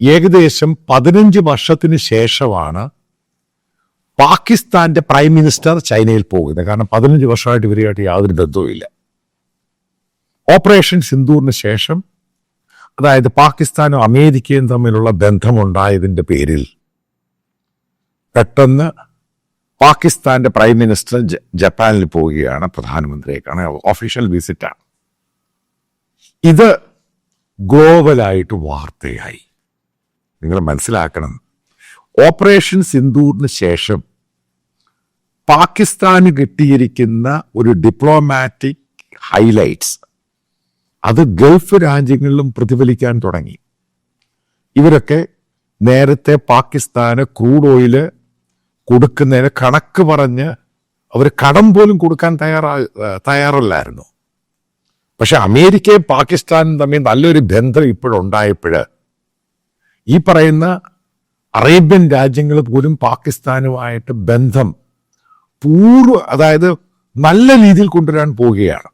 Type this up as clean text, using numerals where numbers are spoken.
ഏകദേശം 15 വർഷത്തിന് ശേഷമാണ് പാകിസ്ഥാന്റെ പ്രൈം മിനിസ്റ്റർ ചൈനയിൽ പോകുന്നത്. കാരണം 15 വർഷമായിട്ട് ഇവരുമായിട്ട് യാതൊരു ബന്ധവുമില്ല. ഓപ്പറേഷൻ സിന്ദൂറിന് ശേഷം, അതായത് പാകിസ്ഥാനും അമേരിക്കയും തമ്മിലുള്ള ബന്ധമുണ്ടായതിൻ്റെ പേരിൽ പെട്ടെന്ന് പാകിസ്ഥാന്റെ പ്രൈം മിനിസ്റ്റർ ജപ്പാനിൽ പോവുകയാണ്, പ്രധാനമന്ത്രിയെ കാണാൻ. ഒഫീഷ്യൽ വിസിറ്റാണ്. ഇത് ഗ്ലോബലായിട്ട് വാർത്തയായി. നിങ്ങൾ മനസ്സിലാക്കണം, ഓപ്പറേഷൻ സിന്ദൂറിന് ശേഷം പാകിസ്ഥാന് കിട്ടിയിരിക്കുന്ന ഒരു ഡിപ്ലോമാറ്റിക് ഹൈലൈറ്റ്സ് അത് ഗൾഫ് രാജ്യങ്ങളിലും പ്രതിഫലിക്കാൻ തുടങ്ങി. ഇവരൊക്കെ നേരത്തെ പാകിസ്ഥാന് ക്രൂഡ് ഓയില് കൊടുക്കുന്നതിന് കണക്ക് പറഞ്ഞ് അവർ കടം പോലും കൊടുക്കാൻ തയ്യാറല്ലായിരുന്നു. പക്ഷെ അമേരിക്കയും പാകിസ്ഥാനും തമ്മിൽ നല്ലൊരു ബന്ധം ഇപ്പോഴുണ്ടായപ്പോൾ ഈ പറയുന്ന അറേബ്യൻ രാജ്യങ്ങൾ പോലും പാകിസ്ഥാനുമായിട്ട് ബന്ധം അതായത് നല്ല രീതിയിൽ കൊണ്ടുവരാൻ പോവുകയാണ്.